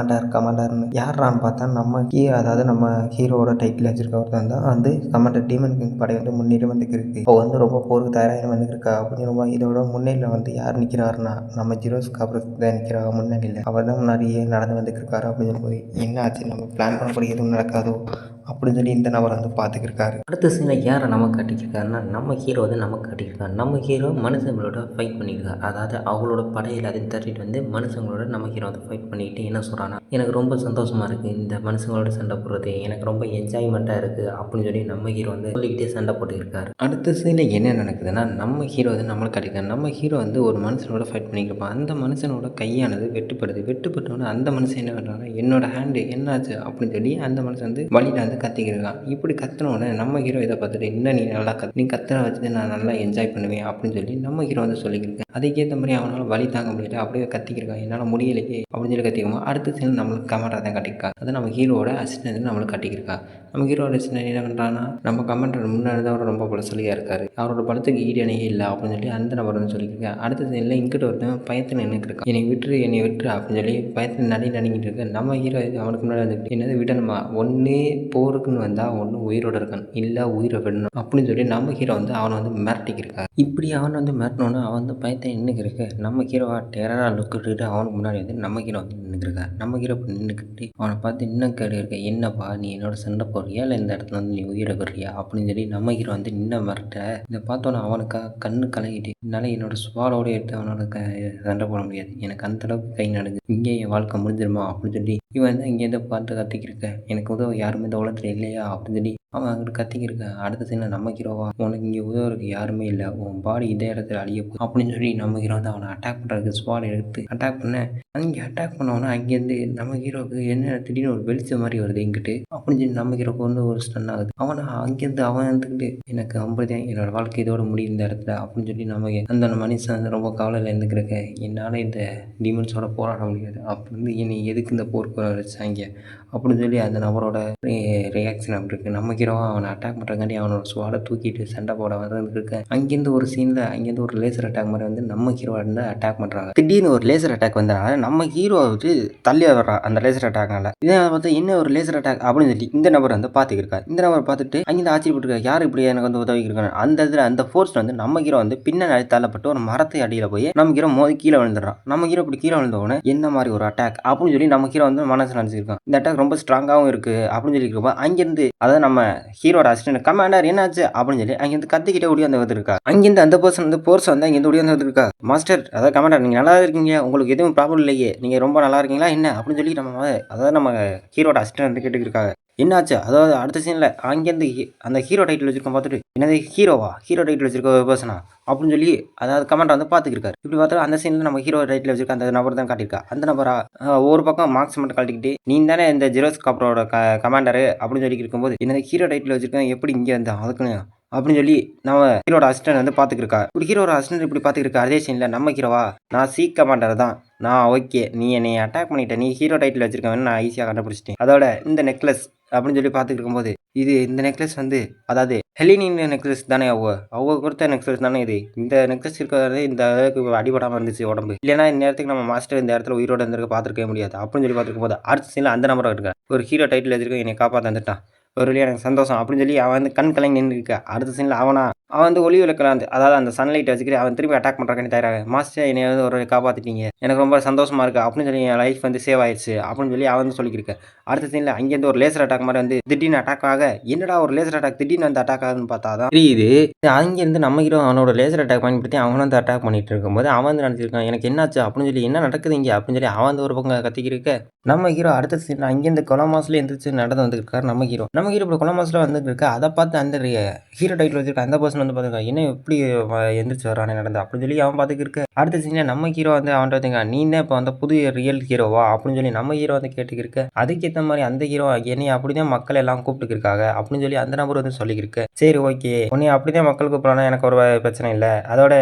S1: கமாண்டர்னு யாரான்னு பார்த்தா நம்ம அதாவது நம்ம ஹீரோவோட டைட்டில் வச்சிருக்கவர் தான் வந்து கமாண்டர் டீமன் கிங் படை வந்து முன்னேறி வந்துருக்கு, இப்போ வந்து ரொம்ப போருக்கு தயாராக வந்துருக்கா அப்படின்னு ரொம்ப இதோட முன்னேறியில் வந்து யார் நிற்கிறாருன்னா நம்ம ஜீரோஸ்காப் தான் நிற்கிறாங்க முன்னாடியில், அவர் தான் முன்னாடியே நடந்து வந்துருக்காரு அப்படின்னு போய் என்ன ஆச்சு நம்ம பிளான் பண்ணக்கூடிய எதுவும் நடக்காதோ அப்படின்னு சொல்லி இந்த நபர் வந்து பார்த்துக்கிருக்காரு. அடுத்த சீனில் யாரை நமக்கு காட்டிக்கிருக்காருன்னா நம்ம ஹீரோ வந்து நமக்கு காட்டிக்கிருக்காரு. நம்ம ஹீரோ மனுஷங்களோட ஃபைட் பண்ணியிருக்காரு, அதாவது அவங்களோட படையில் அதை தட்டிட்டு வந்து மனுஷங்களோட நம்ம ஹீரோ வந்து ஃபைட் பண்ணிக்கிட்டு என்ன சொல்கிறான்னா எனக்கு ரொம்ப சந்தோஷமாக இருக்குது இந்த மனுஷங்களோட சண்டை போடுறது, எனக்கு ரொம்ப என்ஜாய்மெண்ட்டாக இருக்குது அப்படின்னு சொல்லி நம்ம ஹீரோ வந்து சொல்லிக்கிட்டே சண்டை போட்டுருக்காரு. அடுத்த சீனில் என்ன நடக்குதுன்னா நம்ம ஹீரோ வந்து நம்மளுக்கு காட்டியிருக்காரு. நம்ம ஹீரோ வந்து ஒரு மனுஷனோட ஃபைட் பண்ணியிருப்பான், அந்த மனுஷனோட கையானது வெட்டுப்பட்டோன்னே அந்த மனுஷன் என்ன பண்ணுறாங்கன்னா என்னோட ஹேண்டு என்னாச்சு அப்படின்னு சொல்லி அந்த மனுஷன் வந்து வழியில் வந்து கத்திக்கிருக்கான். இப்படி கத்தினோடனே நம்ம ஹீரோ இதை பார்த்துட்டு இன்னும் நீ நல்லா நீ கத்துற வச்சுட்டு நான் நல்லா என்ஜாய் பண்ணுவேன் அப்படின்னு சொல்லி நம்ம ஹீரோ வந்து சொல்லிக்கிருக்கேன். அதுக்கேற்ற மாதிரி அவனால் வழி தாங்க முடியல, அப்படியே கத்திக்கிருக்கான் என்னால் முடியலையே அப்படின்னு சொல்லி கத்திக்குவோம். அடுத்த சீன் நம்மளுக்கு கமாண்டர் தான் கட்டியிருக்கா, அது நம்ம ஹீரோட அசிஸ்டன்ட் நம்மளுக்கு கட்டிக்கிருக்கா. நம்ம ஹீரோட அசிஸ்டன்ட் என்ன பண்ணுறான்னா நம்ம கமாண்டர் முன்னாடி தான் அவர் ரொம்ப பலசாலியாக இருக்காரு, அவரோட பலத்துக்கு ஈடணையே இல்லை அப்படின்னு சொல்லி அந்த நபர் வந்து சொல்லியிருக்கேன். அடுத்த சீனில் இங்கிட்ட ஒருத்தன் பயத்தில் நின்றுட்டு இருக்கான், என்னை விட்டுரு அப்படின்னு சொல்லி பயத்தில் நடிக்கிட்டு இருக்க. நம்ம ஹீரோ அவனுக்கு முன்னாடி வந்து என்னது விடணுமா, ஒன்று போருக்குன்னு வந்தால் ஒன்று உயிரோடு இருக்கான், இல்லை உயிரை விடணும் அப்படின்னு சொல்லி நம்ம ஹீரோ வந்து அவனை வந்து மிரட்டிக்கிருக்காரு. இப்படி அவனை வந்து மிரட்டினோன்னா அவன் வந்து பயத்தை நின்றுக்கிருக்க. நம்ம ஹீரோவா டெரராக லுக்கிட்டு அவனுக்கு முன்னாடி வந்து நம்ம ஹீரோ வந்து நின்றுக்கிருக்கா. நம்ம ஹீரோ நின்றுக்கிட்டு அவனை பார்த்து இன்னும் கேடு இருக்க, என்னப்பா நீ என்னோட சண்டை போடுறியா இல்லை இந்த இடத்துல வந்து நீ உயிரை விடுறியா அப்படின்னு சொல்லி நம்ம ஹீரோ வந்து நின்ன மிரட்ட. இதை பார்த்தோன்னா அவனுக்கா கண்ணு கலங்கிட்டு என்னால் என்னோட சுவாலோட எடுத்து அவனோட சண்டை போட முடியாது, எனக்கு அந்தளவுக்கு கை நடுங்க, இங்கே என் வாழ்க்கை முடிஞ்சிருமா அப்படின்னு சொல்லி இவன் வந்து இங்கேருந்து பார்த்து கத்திக்கிருக்க. எனக்கு உதவ யாருமே இந்த உலகத்தில் இல்லையா அப்படின்னு சொல்லி அவன் அங்கிட்டு கத்திக்கிருக்க. அடுத்த சீனில் நம்ம ஹீரோவா உனக்கு இங்கே உதவுறதுக்கு யாருமே இல்லை, உன் பாடி இதே இடத்துல அழிய போகுது அப்படின்னு சொல்லி நம்ம ஹீரோ வந்து அவனை அட்டாக் பண்ணுறதுக்கு ஸ்பாட் எடுத்து அட்டாக் பண்ண. அங்கே அட்டாக் பண்ணவொன்னே அங்கேருந்து நம்ம ஹீரோவுக்கு என்ன திடீர்னு ஒரு வெளிச்சம் மாதிரி வருது இங்கிட்டு அப்படின்னு சொல்லி நம்ம ஹீரோவுக்கு வந்து ஒரு ஸ்டன் ஆகுது. அவனை அங்கேருந்து அவன் இருந்துக்கிட்டு எனக்கு அம்பதுதான் என்னோட வாழ்க்கை இதோட முடியும் இந்த இடத்துல அப்படின்னு சொல்லி நம்ம அந்த மனுஷன் வந்து ரொம்ப கவலையில் இருந்துக்கிறக்க, என்னால் இந்த டீமன்ஸோட போராட முடியாது அப்படின்னு என்னை எதுக்கு இந்த போருக்கு வச்சாங்க அப்படின்னு சொல்லி அந்த நபரோட ரியாக்ஷன் அப்படி இருக்குது. நம்ம ஹீரோவா அவனை அட்டாக் பண்ணுறக்காண்டி அவனோட ஸ்வாடை தூக்கிட்டு சண்டை போட வந்துருக்கு. அங்கேருந்து ஒரு சீனில் அங்கேருந்து ஒரு லேசர் அட்டாக் மாதிரி வந்து நம்ம ஹீரோ வந்து அட்டாக் பண்ணுறாங்க. திடீர்னு ஒரு லேசர் அட்டாக் வந்தனால நம்ம ஹீரோ வந்து தள்ளி வர்றா அந்த லேசர் அட்டாக்னால. இதை பார்த்து என்ன ஒரு லேசர் அட்டாக் அப்படின்னு சொல்லி இந்த நபர் வந்து பார்த்துக்கிருக்காரு. இந்த நபர் பார்த்துட்டு அங்கேருந்து ஆச்சரியப்பட்டிருக்காரு, யார் இப்படி எனக்கு வந்து உதவிக்கிருக்காங்க. அந்த இதில் அந்த ஃபோர்ஸ் வந்து நம்ம ஹீரோ வந்து பின்னாடி தள்ளப்பட்டு ஒரு மரத்தை அடியில் போய் நம்ம ஹீரோ மோதி கீழே விழுந்துடுறான். நம்ம ஹீரோ இப்படி கீழே விழுந்தவொடனே என்ன மாதிரி ஒரு அட்டாக் அப்படின்னு சொல்லி நம்ம ஹீரோ வந்து மனசு நினச்சிருக்கான். இந்த அட்டாக் ரொம்ப ஸ்ட்ராங்காகவும் இருக்குது அப்படின்னு சொல்லி இருக்கப்போ அங்கேருந்து அதாவது நம்ம ஹீரோட அசிஸ்டன்ட் கமாண்டர் என்னாச்சு அப்படின்னு சொல்லி அங்கேருந்து கத்திக்கிட்டே ஓடியாந்து வந்துருக்கா. அங்கேருந்து அந்த பர்சன் வந்து போர்ஸ் வந்து அங்கேருந்து ஓடியாந்து வந்துருக்கா. மாஸ்டர் அதாவது கமாண்டர் நீங்கள் நல்லா இருக்கீங்க, உங்களுக்கு எதுவும் ப்ராப்ளம் இல்லையே, நீங்கள் ரொம்ப நல்லா இருக்கீங்களா என்ன அப்படின்னு சொல்லி நம்ம அதாவது நம்ம ஹீரோட அசிஸ்டன்ட் வந்து கேட்டுக்கிருக்காங்க. என்னாச்சு அதாவது அடுத்த சீனில் அங்கேருந்து அந்த ஹீரோ டைட்டில் வச்சிருக்கோம் பார்த்துட்டு என்னது ஹீரோவா ஹீரோ டைட்டில் வச்சிருக்க பர்சனா அப்படின்னு சொல்லி அதாவது கமெண்ட் வந்து பார்த்துக்கிருக்காரு. இப்படி பார்த்தா அந்த சீனில் நம்ம ஹீரோ டைட்டில் வச்சிருக்க அந்த நபர் தான் காட்டியிருக்கா. அந்த நபரா ஒரு பக்கம் மார்க்ஸ் மட்டும் கழட்டிக்கிட்டு நீ தானே இந்த ஜெரோஸ் காப்பரோட கமாண்டரு அப்படின்னு சொல்லி இருக்கும்போது என்னது ஹீரோ டைட்டில் வச்சிருக்கேன் எப்படி இங்கே வந்தேன் அதுக்குன்னு அப்படின்னு சொல்லி நம்ம ஹீரோட அசிஸ்டன்ட் வந்து பார்த்துக்கிருக்கா. இப்படி ஹீரோட அசிஸ்டன்ட் இப்படி பார்த்துக்கிருக்கா. அதே சீனில் நம்ம ஹீரோவா நான் சி கமாண்டர் தான் நான் ஓகே நீ என்னை அட்டாக் பண்ணிட்டேன் நீ ஹீரோ டைட்டில் வச்சிருக்கவன்னு நான் ஈஸியாக கண்டுபிடிச்சிட்டேன். அதோட இந்த நெக்லஸ் அப்படின்னு சொல்லி பார்த்துட்டு இருக்கும்போது இது இந்த நெக்லஸ் வந்து அதாவது ஹெலினின் நெக்லஸ் தானே அவங்க கொடுத்த நெக்லஸ் தானே இது. இந்த நெக்லஸ் இருக்கிறது இந்த அளவுக்கு அடிபடாமல் இருந்துச்சு உடம்பு. இல்லைன்னா இந்த நேரத்துக்கு நம்ம மாஸ்டர் இந்த இடத்துல உயிரோட இருந்திருக்க பார்த்துருக்கவே முடியாது அப்படின்னு சொல்லி பார்த்துருக்கும் போது அடுத்த சீனில் அந்த நம்பராக இருக்கா ஒரு ஹீரோ டைட்டில் வச்சிருக்க என்னை காப்பாற்ற வந்துட்டான் ஒரு வழியாக எனக்கு சந்தோஷம் அப்படின்னு சொல்லி அவன் வந்து கண் கலங்கி நின்று இருக்கா. அடுத்த சீனில் அவன் வந்து ஒளி விளக்கலாம் அதாவது அந்த சன்லைட் வச்சுக்கிட்டு அவன் திரும்பி அட்டாக் பண்ணுறான்னு தயாராக மாஸ்டர் என்னை வந்து ஒரு காப்பாற்றிட்டீங்க எனக்கு ரொம்ப சந்தோஷமாக இருக்குது அப்படின்னு சொல்லி என் லைஃப் வந்து சேவ் ஆயிடுச்சு அப்படின்னு சொல்லி அவன் வந்து சொல்லியிருக்கேன். அடுத்த சீனில் அங்கேருந்து ஒரு லேசர் அட்டாக் மாதிரி வந்து திடீர்னு அட்டாக் ஆக என்னடா ஒரு லேசர் அட்டாக் திடீர்னு வந்து அட்டாக் ஆகுதுன்னு பார்த்தா தான் தெரியுது அங்கேருந்து நம்ம ஹீரோ அவனோட லேசர் அட்டாக் பயன்படுத்தி அவன் வந்து அட்டாக் பண்ணிட்டு இருக்கும்போது அவன் வந்து நினச்சிருக்கான் எனக்கு என்னாச்சு அப்படின்னு சொல்லி என்ன நடக்குது இங்கே அப்படின்னு சொல்லி அவன் வந்து ஒரு பக்கம் கத்திக்கிருக்க. நம்ம ஹீரோ அடுத்த சீனில் அங்கேருந்து கொலமாஸில் எந்திரிச்சு நடந்து வந்துருக்காரு. நம்ம ஹீரோ இப்போ கொலமாஸில் வந்துட்டு இருக்கா. அதை பார்த்து அந்த ஹீரோ டைட்டில் வச்சிருக்க அந்த பர்சன் வந்து பார்த்துருக்கா என்ன எப்படி எந்திரிச்சு வரானே நடந்து அப்படின்னு சொல்லி அவன் பார்த்துக்கிருக்க. அடுத்த சீனில் நம்ம ஹீரோ வந்து அவன் பார்த்தீங்க நீ தான் இப்போ வந்து புது ரியல் ஹீரோவா அப்படின்னு சொல்லி நம்ம ஹீரோ வந்து கேட்டுக்கிருக்க. அதுக்கேற்ற மாதிரி அந்த ஹீரோ என்னை அப்படிதான் மக்கள் எல்லாம் கூப்பிட்டுருக்காங்க அப்படின்னு சொல்லி அந்த நபர் வந்து சொல்லிக்கிருக்கு. சரி ஓகே உன்னை அப்படிதான் மக்கள் கூப்பிட்றானா எனக்கு ஒரு பிரச்சனை இல்லை அதோட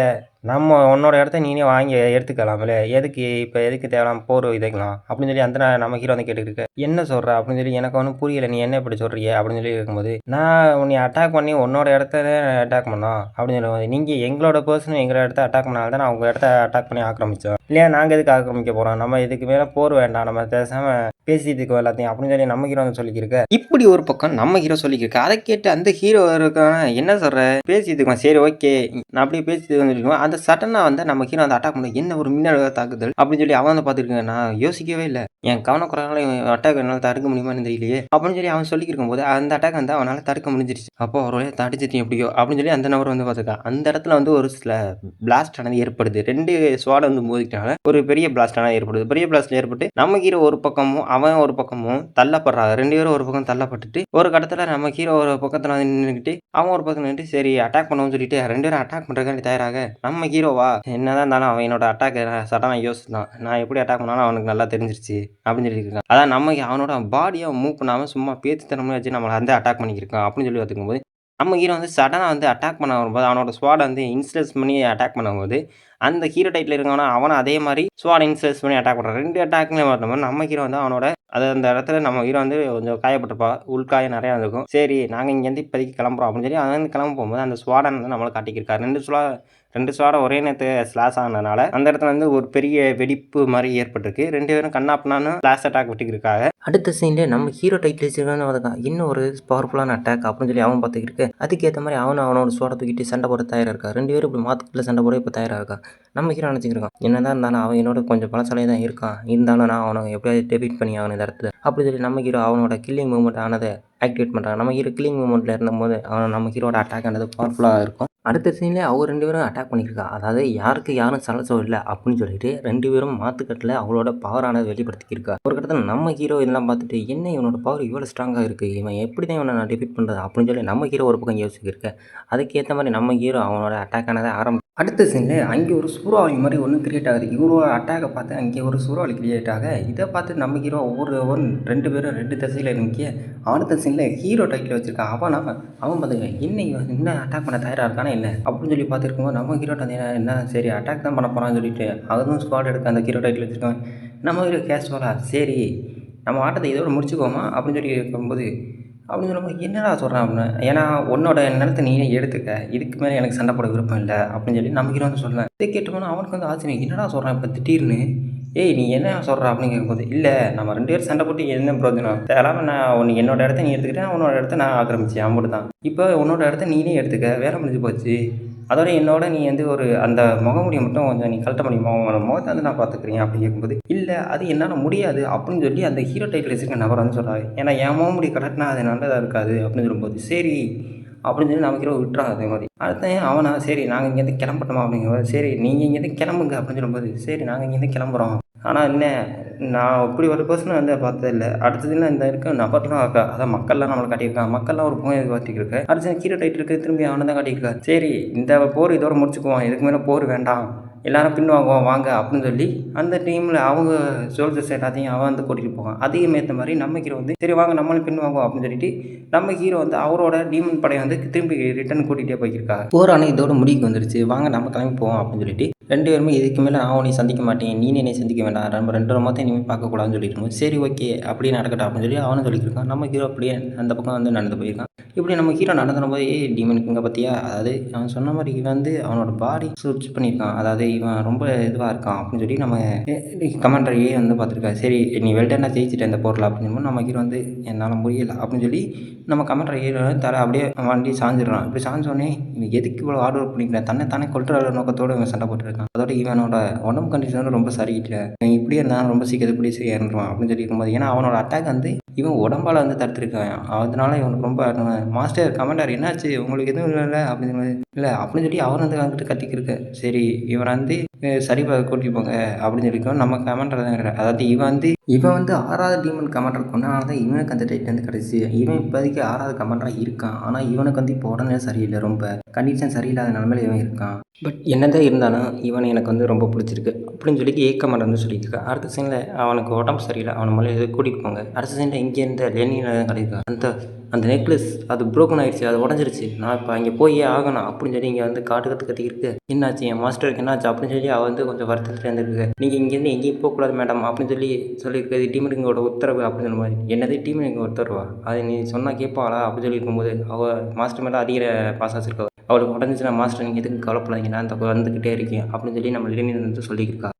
S1: நம்ம உன்னோட இடத்த நீனே வாங்கி எடுத்துக்கலாம்ல எதுக்கு இப்போ எதுக்கு தேவையில்லாம போர் இதுக்கலாம் அப்படின்னு சொல்லி அந்த நம்ம ஹீரோ வந்து கேட்டுக்கிட்டு என்ன சொல்கிற அப்படின்னு சொல்லி எனக்கு ஒன்றும் புரியலை நீ என்ன இப்படி சொல்கிறிய அப்படின்னு சொல்லி இருக்கும்போது நான் உன்னை அட்டாக் பண்ணி உன்னோட இடத்த அட்டாக் பண்ணோம் அப்படின்னு சொல்லும்போது நீங்கள் எங்களோட பர்சனும் எங்களோட இடத்த அட்டாக் பண்ணால்தான் நான் அவங்க இடத்த அட்டாக் பண்ணி ஆக்கிரமித்தோம் இல்லையா நாங்கள் எதுக்கு ஆக்கிரமிக்க போகிறோம் நம்ம இதுக்கு மேலே போர் வேண்டாம் நம்ம பேசாமல் பேசிட்டுக்கோ எல்லாத்தையும் அப்படின்னு சொல்லி நம்ம ஹீரோ வந்து சொல்லிக்கிருக்க. இப்படி ஒரு பக்கம் நம்ம ஹீரோ சொல்லிக்கிருக்க. அதை கேட்டு அந்த ஹீரோ இருக்கான என்ன சொல்கிற பேசிட்டுக்கோம் சரி ஓகே நான் அப்படியே பேசிட்டு வந்துருக்கோம். அந்த சடனாக வந்து நம்ம ஹீரோ வந்து அட்டாக் பண்ண என்ன ஒரு மின்னல் தாக்குதல் அப்படின்னு சொல்லி அவன் வந்து பார்த்துருக்கேன். நான் யோசிக்கவே இல்லை என் கவனக்குறையால அட்டாக் என்னால் தடுக்க முடியுமான்னு தெரியலையே அப்படின்னு சொல்லி அவன் சொல்லியிருக்கும் போது அந்த அட்டாக் வந்து அவனால் தடுக்க முடிஞ்சிருச்சு. அப்போ ஒரு வழியாக தடிச்சிட்டு எப்படியோ அப்படின்னு சொல்லி அந்த நபர் வந்து பார்த்துருக்கான். அந்த இடத்துல வந்து ஒரு சில பிளாஸ்ட் ஆனது ஏற்படுது. 2 ஸ்வாட் வந்து மோதிட்டாங்க ஒரு பெரிய பிளாஸ்ட் ஆனது ஏற்படுது. பெரிய பிளாஸ்ட் ஏற்பட்டு நம்ம ஹீரோ ஒரு பக்கமும் அவன் ஒரு பக்கமும் தள்ளப்படுறாங்க. 2 பேரும் ஒரு பக்கம் தள்ளப்பட்டுட்டு ஒரு கட்டத்தில் நம்ம ஹீரோ ஒரு பக்கத்தில் வந்து நின்றுக்கிட்டு அவன் ஒரு பக்கம் நின்றுட்டு சரி அட்டாக் பண்ணுவோம்னு சொல்லிட்டு 2 பேரும் அட்டாக் பண்ணுறதுக்காண்டி தயாராக நம்ம ஹீரோவா என்னதான் இருந்தாலும் அவன் என்னோட அட்டாக் சடனாக யோசிச்சுதான் நான் எப்படி அட்டாக் பண்ணாலும் அவனுக்கு நல்லா தெரிஞ்சிருச்சு அப்படின்னு சொல்லியிருக்கான். அதான் நம்ம அவனோட பாடியை மூவ் பண்ணாமல் சும்மா பேத்து தரமே வச்சு நம்மளை வந்து அட்டாக் பண்ணியிருக்கான் அப்படின்னு சொல்லி பார்த்துக்கும்போது நம்ம ஹீரோ வந்து சடனாக வந்து அட்டாக் பண்ண வரும்போது அவனோட ஸ்வாடை வந்து இன்ஸ்டல்ஸ் பண்ணி அட்டாக் பண்ணும்போது அந்த ஹீரோ டைட்டில் இருக்கவனா அவனை அதே மாதிரி ஸ்வாட் இன்ஸ்டல்ஸ் பண்ணி அட்டாக் பண்ணுறான். 2 அட்டாக்லேயும் பார்த்தோம்னா நம்ம ஹீரோ வந்து அவனோட அது அந்த இடத்துல நம்ம ஹீரோ வந்து கொஞ்சம் காயப்பட்டிருப்பா உள்காயம் நிறையா இருக்கும். சரி நாங்கள் இங்கேருந்து இப்போதைக்கு கிளம்புறோம் அப்படின்னு சொல்லி அவன் வந்து கிளம்ப போகும்போது அந்த ஸ்வாடன் வந்து நம்மளை காட்டிக்கிருக்காரு. 2 ஸ்வாடை ஒரே நேரத்து ஸ்லாஷ் ஆனதுனால அந்த இடத்துல வந்து ஒரு பெரிய வெடிப்பு மாதிரி ஏற்பட்டிருக்கு. 2 பேரும் கண்ணாப்பினான்னு ஸ்லாஷ் அட்டாக் விட்டுக்கிருக்காங்க. அடுத்த சீன்லேயே நம்ம ஹீரோ டைட்டில் வச்சிருக்கான்னு பார்த்துக்கான் இன்னும் ஒரு பவர்ஃபுல்லான அட்டாக் அப்படின்னு சொல்லி அவன் பார்த்துக்கிருக்கு. அதுக்கேற்ற மாதிரி அவனோட ஸ்வாடை தூக்கிட்டு சண்டை போட தயாராக இருக்கா. 2 பேரும் இப்படி மாற்றுக்கிட்ட சண்டை போட இப்போ தயாராக இருக்கா. நம்ம ஹீரோ நினச்சிக்கிருக்கான் என்னதான் இருந்தாலும் அவன் என்னோட கொஞ்சம் பழசாலே தான் இருக்கான் இருந்தாலும் நான் அவனை எப்படியாவது டெபிட் பண்ணி அவனை இந்த இடத்துல அப்படி சொல்லி நம்ம ஹீரோ அவனோட கில்லிங் மூவ்மெண்ட் ஆனதை ஆக்டிவேட் பண்ணுறாங்க. நம்ம ஹீரோ கில்லிங் மூவ்மெண்ட்டில் இருந்தபோது நம்ம ஹீரோட அட்டாக் ஆனது பவர்ஃபுல்லாக இருக்கும். அடுத்த சீன்லேயே அவங்க 2 பேரும் அட்டாக் பண்ணியிருக்கா. அதாவது யாருக்கு யாரும் சலசம் இல்லை அப்படின்னு சொல்லிட்டு 2 பேரும் மாற்றுக்கட்டில் அவங்களோட பவரானது வெளிப்படுத்திக்கிருக்கா. ஒரு கட்டத்தில் நம்ம ஹீரோ இதெல்லாம் பார்த்துட்டு என்ன இவனோட பவர் இவ்வளோ ஸ்ட்ராங்காக இருக்குது இவன் எப்படி தான் இவனை நான் டிஃபீட் பண்ணுறது அப்படின்னு சொல்லி நம்ம ஹீரோ ஒரு பக்கம் யோசிச்சிருக்கேன். அதுக்கேற்ற மாதிரி நம்ம ஹீரோ அவனோட அட்டாக் ஆனதை அடுத்த சீனில் அங்கே ஒரு சூறாவளி மாதிரி ஒன்று கிரியேட் ஆகுது. இவரோட அட்டாக்கை பார்த்து அங்கே ஒரு சூறாவளி கிரியேட் ஆக இதை பார்த்து நம்ம ஹீரோ ஒவ்வொரு 2 பேரும் 2 திசையில் இருந்துச்சு. அடுத்த சீனில் ஹீரோ டைட்டில் வச்சுருக்கான். அவன் பார்த்துக்க என்ன அட்டாக் பண்ண தயாராக இருக்கானா என்ன அப்படின்னு சொல்லி பார்த்துருக்கும்போது நம்ம ஹீரோ என்ன சரி அட்டாக் தான் பண்ண போகிறான்னு சொல்லிட்டு அதுவும் ஸ்குவாட் எடுக்க அந்த ஹீரோ டைட்டில் வச்சுருக்கான். நம்ம ஹீரோ கேஷுவலா சரி நம்ம ஆட்டத்தை இதோட முடிச்சுக்கோமா அப்படின்னு சொல்லி இருக்கும்போது அப்படின்னு சொல்லும்போது என்னடா சொல்கிறேன் அப்படின்னு ஏன்னா உன்னோட நிலத்தை நீயே எடுத்துக்க இதுக்கு மேலே எனக்கு சண்டை போட விருப்பம் இல்லை அப்படின்னு சொல்லி நம்ம ஹீரோ வந்து சொல்லுவேன். இதை கேட்டோம்னா அவனுக்கு வந்து ஆச்சரியம் என்னடா சொல்கிறேன் இப்போ திடீர்னு ஏய் நீ என்ன சொல்கிற அப்படின்னு கேட்கும்போது இல்லை நம்ம 2 பேரும் சண்டை போட்டு என்ன பிரயோஜனம் தேவையில்லாமல் நான் உன்னை என்னோட இடத்த நீ எடுத்துக்கிட்டேன் உன்னோட இடத்த நான் ஆக்கிரமிச்சேன் அம்புட்டு தான் இப்போ உன்னோட இடத்த நீனே எடுத்துக்க வேலை முடிஞ்சு போச்சு அதோட என்னோட நீ வந்து ஒரு அந்த முகமுடியை மட்டும் கொஞ்சம் நீ கழட்ட முடியுமா உன்னோட முகத்தை வந்து நான் பார்த்துக்கிறேன் அப்படின்னு கேட்கும்போது இல்லை அது என்னால் முடியாது அப்படின்னு சொல்லி அந்த ஹீரோ டைட்டில் வச்சுருக்க நபர் வந்து சொல்கிறாரு. ஏன்னா என் முகமுடி கலட்டினா அது நல்லதாக இருக்காது அப்படின்னு சொல்லும்போது சரி அப்படின்னு சொல்லி நமக்கு ஹீரோ விட்டுறாங்க. அதே மாதிரி அடுத்த அவனா சரி நாங்கள் இங்கேருந்து கிளம்பட்டோமா அப்படிங்கும்போது சரி நீங்கள் இங்கேருந்து கிளம்புங்க அப்படின்னு சொல்லும்போது சரி நாங்கள் இங்கேருந்து கிளம்புறோம் ஆனால் என்ன நான் இப்படி ஒரு பர்சனை வந்து பார்த்ததில்ல. அடுத்ததுல இந்த இருக்க நபர்லாம் அதான் மக்கள்லாம் நம்மளை காட்டியிருக்காங்க. மக்கள்லாம் ஒரு புகை காட்டியிருக்கு. அடுத்தது கீழே டைட்டில் இருக்கு, திரும்பி அவனை தான் காட்டியிருக்காரு. சரி இந்த போர் இதோட முடிச்சுக்குவோம், இதுக்கு மேலே போர் வேண்டாம், எல்லாரும் பின்வாங்குவோம் வாங்க அப்படின்னு சொல்லி அந்த டீமில் அவங்க சோல்ஜர்ஸ் எல்லாத்தையும் அவன் வந்து கூட்டிகிட்டு போவான். அதையும் ஏற்ற மாதிரி நம்ம ஹீரோ வந்து சரி வாங்க நம்மளும் பின்வாங்குவோம் அப்படின்னு சொல்லிட்டு நம்ம ஹீரோ வந்து அவரோட டீமன் படையை வந்து திரும்பி ரிட்டர்ன் கூட்டிகிட்டே போயிருக்காங்க. போர் ஆனால் இதோட முடிவுக்கு வந்துருச்சு, வாங்க நம்ம கிளம்பி போவோம் அப்படின்னு சொல்லிட்டு 2 பேருமே இதுக்கு மேலே நான் உன்னை சந்திக்க மாட்டேன், நீ என்னை சந்திக்க வேண்டாம், நம்ம 2 மாதம் இனிமேல் பார்க்கக்கூடாதுன்னு சொல்லிட்டு சரி ஓகே அப்படியே நடக்கட்டும் அப்படின்னு சொல்லி அவனும் சொல்லியிருக்கான். நம்ம ஹீரோ அப்படியே அந்த பக்கம் வந்து நடந்து போயிருக்கான். இப்படி நம்ம ஹீரோ நடந்துடும் போது டீமனுக்கு இங்கே பார்த்தியா, அதாவது அவன் சொன்ன மாதிரி இவன் வந்து அவனோட பாடி ஸ்விட்ச் பண்ணியிருக்கான், அதாவது இவன் ரொம்ப இதுவாக இருக்கான் அப்படின்னு சொல்லி நம்ம கமாண்டர் வந்து பார்த்துருக்காரு. சரி நீ வெல்டனா ஜெயிச்சிட்ட இந்த போரில் அப்படின்னு நம்ம ஹீரோ வந்து என்னால் முடியலை அப்படின்னு சொல்லி நம்ம கமாண்டர் ஹீரோ தலை அப்படியே வண்டி சாஞ்சிடறான். இப்படி சாஞ்சோடனே இவன் எதுக்கு இவ்வளோ ஹார்ட் ஒர்க் பண்ணிக்கிறேன், தன்னை தானே கொல்ற நோக்கத்தோடு இவன் சண்டை போட்டுருக்கான். அதோட இவனோட உடம்பு கண்டிஷனும் ரொம்ப சரியில்லை, இப்படியே இருந்தாலும் ரொம்ப சீக்கிரம் இப்படி இறந்துருவான் அப்படின்னு சொல்லி இருக்கும்போது ஏன்னா அவனோட அட்டாக் வந்து இவன் உடம்பால் வந்து தடுத்துருக்கான். அதனால இவனுக்கு ரொம்ப மாஸ்டர் கமாண்டர் என்னாச்சு உங்களுக்கு எதுவும் இல்லை அப்படின்னு இல்லை அப்படின்னு சொல்லி அவன் வந்து வந்துட்டு கத்திக்கிருக்க. சரி இவன் வந்து சரி கூட்டிட்டு போங்க அப்படின்னு சொல்லிக்கோ நம்ம கமாண்டர் தான் இருக்கிறான். அதாவது இவன் வந்து 6வது டீமன் கமாண்டர் கொண்டனால தான் இவனுக்கு அந்த டைட் வந்து கிடச்சி. இவன் இப்போதைக்கு 6வது கமாண்டராக இருக்கான். ஆனால் இவனுக்கு வந்து இப்போ உடனே சரியில்லை, ரொம்ப கண்டிஷன் சரியில்லாத நிலமையில இவன் இருக்கான். பட் என்னதான் இருந்தாலும் இவனை எனக்கு வந்து ரொம்ப பிடிச்சிருக்கு அப்படின்னு சொல்லி கமாண்டர் வந்து சொல்லியிருக்கான். அடுத்த சீனில் அவனுக்கு உடம்பு சரியில்லை, அவனை மேலே எது கூட்டிகிட்டு போங்க. அடுத்த சீனில் இங்கேருந்து லெனியில் தான் கிடைக்கும். அந்த நெக்லஸ் அது ப்ரோக்கன் ஆகிடுச்சு, அது உடஞ்சிருச்சு, நான் இப்போ அங்கே போயே ஆகணும் அப்படின்னு சொல்லி இங்கே வந்து கத்திக்கிருக்கு. என்னாச்சு என் மாஸ்டருக்கு என்னாச்சு அப்படின்னு சொல்லி அவள் வந்து கொஞ்சம் வருத்தத்தில் இருந்திருக்கு. நீங்கள் இங்கேருந்து எங்கேயும் போகக்கூடாது மேடம் அப்படின்னு சொல்லியிருக்கிறது டீமனுங்களோட உத்தரவு அப்படின்னு சொல்ல மாதிரி. என்னது டீமனுக்கு உத்தரவா, அது நீ சொன்னால் கேட்பாளா அப்படின்னு சொல்லி இருக்கும்போது அவள் மாஸ்டர் மேலே அதிக பாசாஸ் இருக்கா. அவளுக்கு உடஞ்சிச்சுன்னா மாஸ்டர் நீங்கள் எதுக்கு கவலைப்படாதீங்க, நான் வந்துக்கிட்டே இருக்கேன் அப்படின்னு சொல்லி நம்ம லெனின் வந்து சொல்லியிருக்கா.